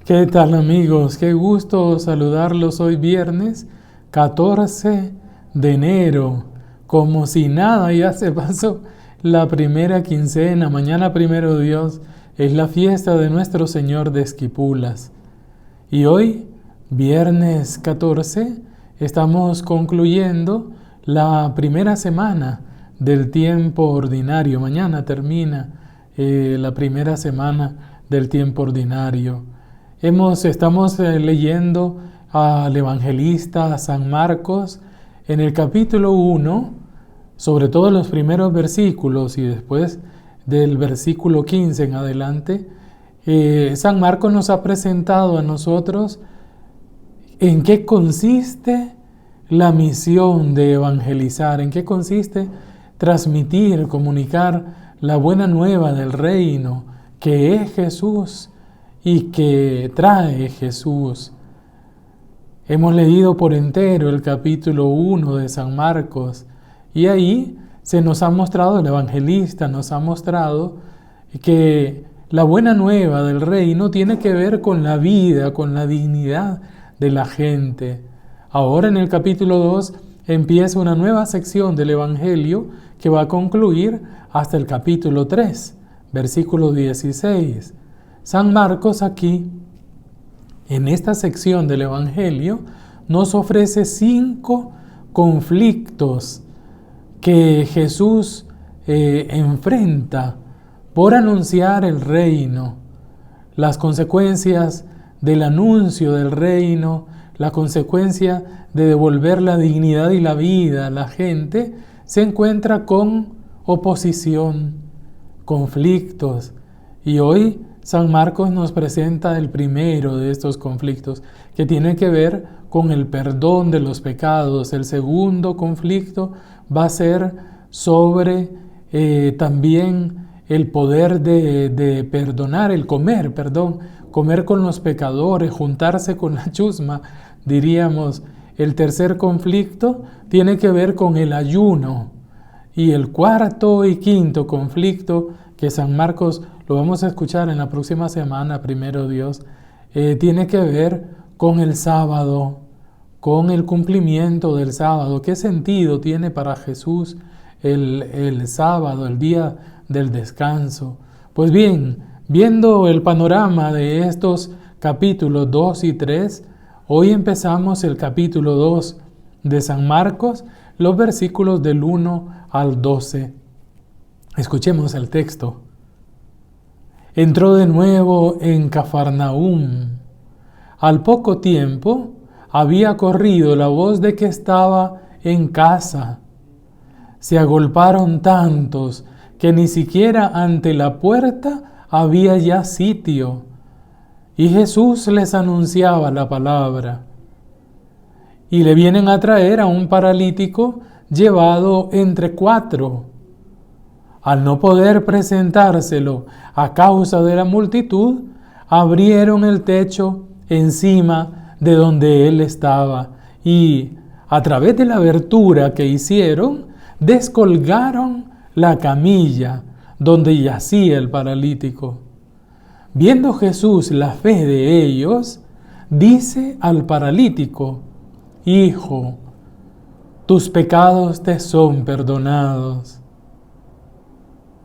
¿Qué tal, amigos? Qué gusto saludarlos hoy viernes 14 de enero. Como si nada, ya se pasó la primera quincena. Mañana, primero Dios, es la fiesta de nuestro Señor de Esquipulas. Y hoy, viernes 14, estamos concluyendo la primera semana del tiempo ordinario. Mañana termina la primera semana del tiempo ordinario. Estamos leyendo al evangelista San Marcos en el capítulo 1, sobre todo los primeros versículos y después del versículo 15 en adelante. San Marcos nos ha presentado a nosotros en qué consiste la misión de evangelizar, en qué consiste transmitir, comunicar la buena nueva del reino, que es Jesús y que trae Jesús. Hemos leído por entero el capítulo 1 de San Marcos y ahí se nos ha mostrado, el evangelista nos ha mostrado que la buena nueva del reino tiene que ver con la vida, con la dignidad de la gente. Ahora en el capítulo 2 empieza una nueva sección del evangelio que va a concluir hasta el capítulo 3, versículo 16. San Marcos aquí, en esta sección del Evangelio, nos ofrece 5 conflictos que Jesús enfrenta por anunciar el reino, las consecuencias del anuncio del reino, la consecuencia de devolver la dignidad y la vida a la gente, se encuentra con oposición, conflictos. Y hoy San Marcos nos presenta el primero de estos conflictos, que tiene que ver con el perdón de los pecados. El segundo conflicto va a ser sobre también el poder de perdonar, comer con los pecadores, juntarse con la chusma, diríamos. El tercer conflicto tiene que ver con el ayuno. Y el cuarto y quinto conflicto, que San Marcos lo vamos a escuchar en la próxima semana, primero Dios, tiene que ver con el sábado, con el cumplimiento del sábado. ¿Qué sentido tiene para Jesús el sábado, el día del descanso? Pues bien, viendo el panorama de estos capítulos 2 y 3, hoy empezamos el capítulo 2 de San Marcos, los versículos del 1 al 12. Escuchemos el texto. Entró de nuevo en Cafarnaúm. Al poco tiempo había corrido la voz de que estaba en casa. Se agolparon tantos que ni siquiera ante la puerta había ya sitio, y Jesús les anunciaba la palabra. Y le vienen a traer a un paralítico llevado entre 4. Al no poder presentárselo a causa de la multitud, abrieron el techo encima de donde él estaba y, a través de la abertura que hicieron, descolgaron la camilla donde yacía el paralítico. Viendo Jesús la fe de ellos, dice al paralítico: Hijo, tus pecados te son perdonados.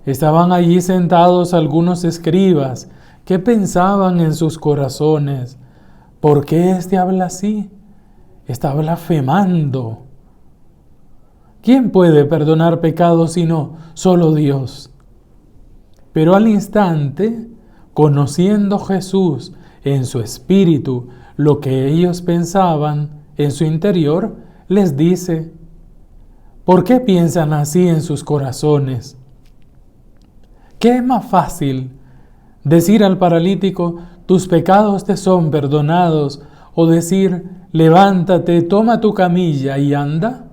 Estaban allí sentados algunos escribas que pensaban en sus corazones: ¿por qué éste habla así? Está blasfemando. ¿Quién puede perdonar pecados sino solo Dios? Pero al instante, conociendo Jesús en su espíritu lo que ellos pensaban en su interior, les dice: ¿por qué piensan así en sus corazones? ¿Qué es más fácil, decir al paralítico: tus pecados te son perdonados, o decir: levántate, toma tu camilla y anda?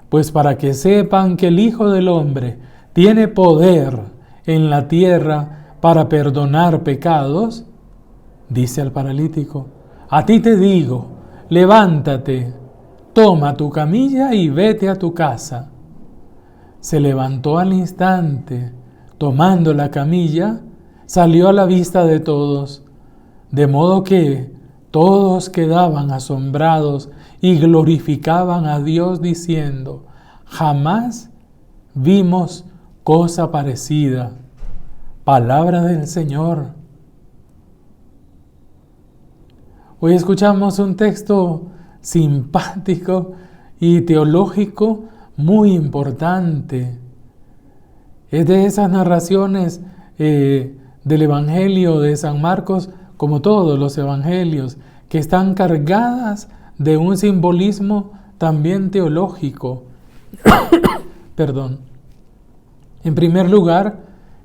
Pues para que sepan que el Hijo del Hombre tiene poder en la tierra para perdonar pecados, dice al paralítico: a ti te digo, levántate, toma tu camilla y vete a tu casa. Se levantó al instante, tomando la camilla, salió a la vista de todos. de modo que todos quedaban asombrados y glorificaban a Dios diciendo: jamás vimos cosa parecida. Palabra del Señor. Hoy escuchamos un texto simpático y teológico muy importante. Es de esas narraciones del Evangelio de San Marcos, como todos los evangelios, que están cargadas de un simbolismo también teológico. Perdón. En primer lugar,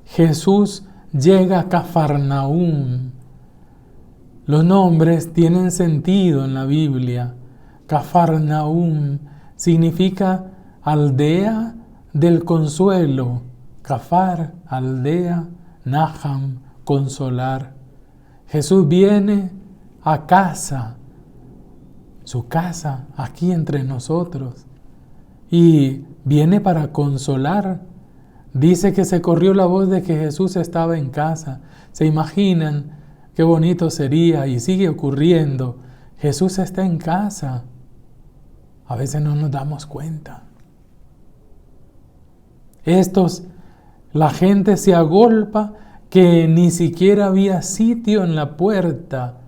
Jesús llega a Cafarnaúm. Los nombres tienen sentido en la Biblia. Cafarnaúm significa aldea del consuelo. Cafar, aldea, Naham, consolar. Jesús viene a casa, su casa, aquí entre nosotros, y viene para consolar. Dice que se corrió la voz de que Jesús estaba en casa. ¿Se imaginan qué bonito sería? Y sigue ocurriendo. Jesús está en casa. A veces no nos damos cuenta. La gente se agolpa que ni siquiera había sitio en la puerta.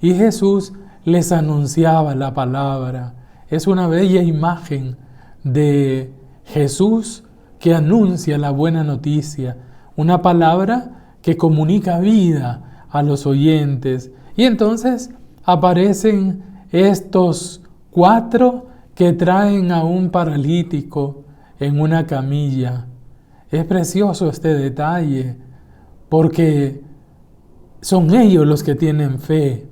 Y Jesús les anunciaba la palabra. Es una bella imagen de Jesús que anuncia la buena noticia. Una palabra que comunica vida a los oyentes. Y entonces aparecen estos 4 que traen a un paralítico en una camilla. Es precioso este detalle, porque son ellos los que tienen fe.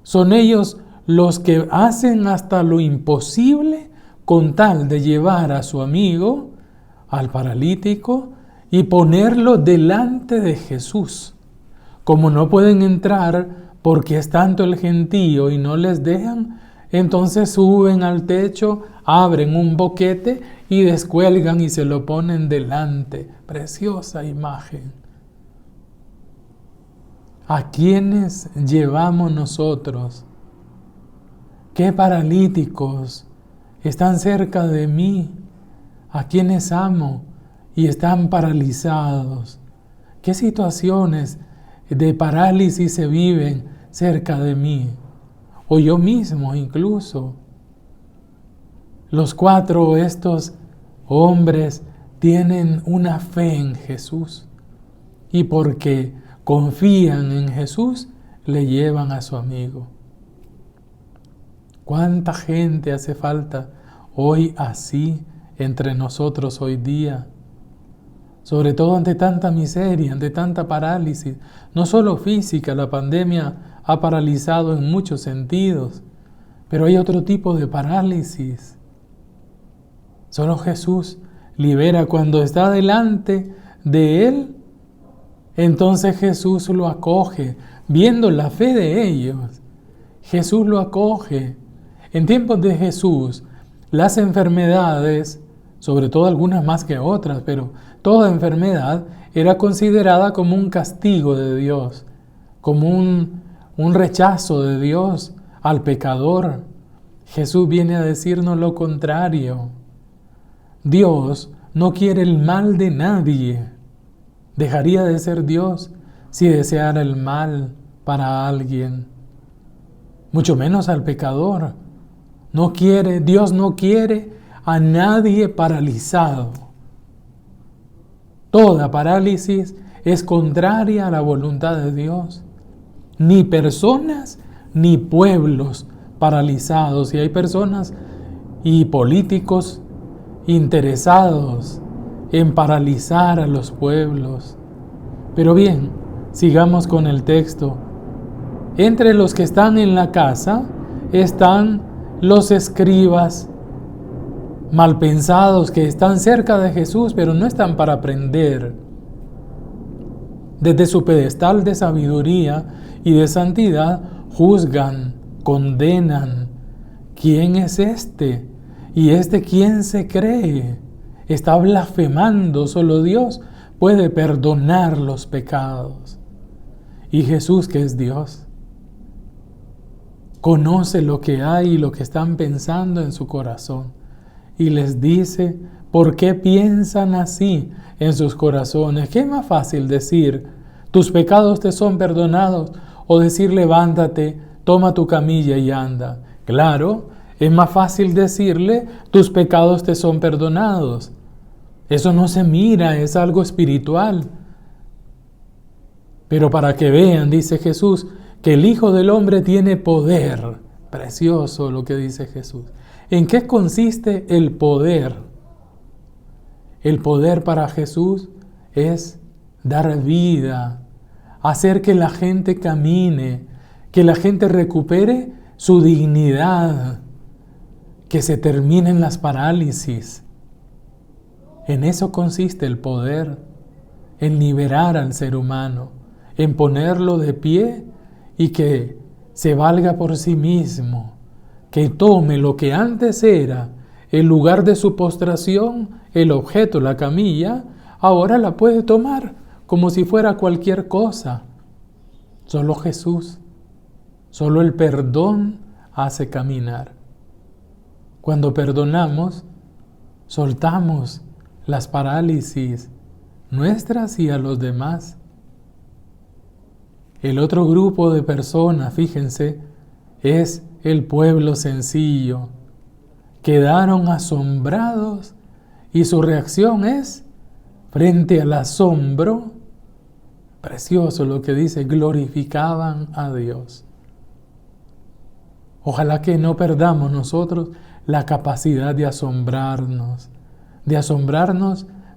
Son ellos los que hacen hasta lo imposible con tal de llevar a su amigo, al paralítico, y ponerlo delante de Jesús. Como no pueden entrar porque es tanto el gentío y no les dejan, entonces suben al techo, abren un boquete y descuelgan y se lo ponen delante. Preciosa imagen. ¿A quiénes llevamos nosotros? ¿Qué paralíticos están cerca de mí? ¿A quienes amo y están paralizados? ¿Qué situaciones de parálisis se viven cerca de mí? O yo mismo incluso. Los 4 estos hombres tienen una fe en Jesús. Y porque confían en Jesús, le llevan a su amigo. ¿Cuánta gente hace falta hoy así entre nosotros hoy día? Sobre todo ante tanta miseria, ante tanta parálisis. No solo física, la pandemia ha paralizado en muchos sentidos, pero hay otro tipo de parálisis. Solo Jesús libera. Cuando está delante de él, entonces Jesús lo acoge, viendo la fe de ellos. Jesús lo acoge. En tiempos de Jesús, las enfermedades, sobre todo algunas más que otras, pero toda enfermedad era considerada como un castigo de Dios, como un rechazo de Dios al pecador. Jesús viene a decirnos lo contrario. Dios no quiere el mal de nadie. Dejaría de ser Dios si deseara el mal para alguien, mucho menos al pecador. Dios no quiere a nadie paralizado. Toda parálisis es contraria a la voluntad de Dios. Ni personas ni pueblos paralizados. Y hay personas y políticos interesados en paralizar a los pueblos. Pero bien, sigamos con el texto. Entre los que están en la casa están los escribas malpensados que están cerca de Jesús, pero no están para aprender. Desde su pedestal de sabiduría y de santidad juzgan, condenan. ¿Quién es este? ¿Y este quién se cree? Está blasfemando. Solo Dios puede perdonar los pecados. Y Jesús, que es Dios, conoce lo que hay y lo que están pensando en su corazón. Y les dice, ¿por qué piensan así en sus corazones? ¿Qué es más fácil decir, tus pecados te son perdonados? O decir, levántate, toma tu camilla y anda. Claro, es más fácil decirle, tus pecados te son perdonados. Eso no se mira, es algo espiritual. Pero para que vean, dice Jesús, que el Hijo del Hombre tiene poder. Precioso lo que dice Jesús. ¿En qué consiste el poder? El poder para Jesús es dar vida, hacer que la gente camine, que la gente recupere su dignidad, que se terminen las parálisis. En eso consiste el poder, en liberar al ser humano, en ponerlo de pie y que se valga por sí mismo, que tome lo que antes era el lugar de su postración, el objeto, la camilla, ahora la puede tomar como si fuera cualquier cosa. Solo Jesús, solo el perdón hace caminar. Cuando perdonamos, soltamos las parálisis nuestras y a los demás. El otro grupo de personas, fíjense, es el pueblo sencillo. Quedaron asombrados y su reacción es, frente al asombro, precioso lo que dice, glorificaban a Dios. Ojalá que no perdamos nosotros la capacidad de asombrarnos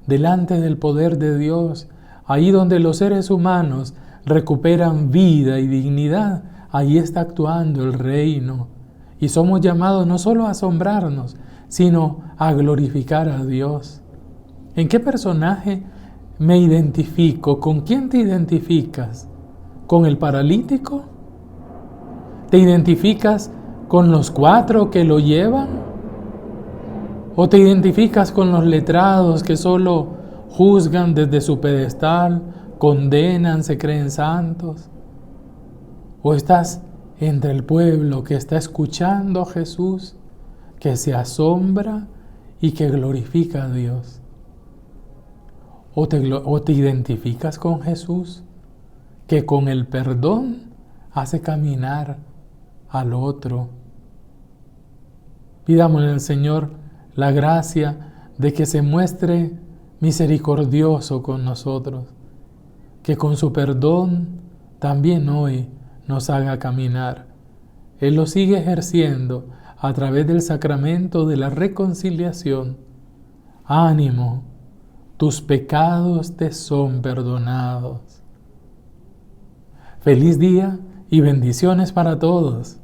delante del poder de Dios, ahí donde los seres humanos recuperan vida y dignidad, ahí está actuando el reino. Y somos llamados no solo a asombrarnos, sino a glorificar a Dios. ¿En qué personaje me identifico? ¿Con quién te identificas? ¿Con el paralítico? ¿Te identificas con los 4 que lo llevan? ¿O te identificas con los letrados que solo juzgan desde su pedestal, condenan, se creen santos? ¿O estás entre el pueblo que está escuchando a Jesús, que se asombra y que glorifica a Dios? ¿O te identificas con Jesús, que con el perdón hace caminar al otro? Pidámosle al Señor la gracia de que se muestre misericordioso con nosotros, que con su perdón también hoy nos haga caminar. Él lo sigue ejerciendo a través del sacramento de la reconciliación. Ánimo, tus pecados te son perdonados. Feliz día y bendiciones para todos.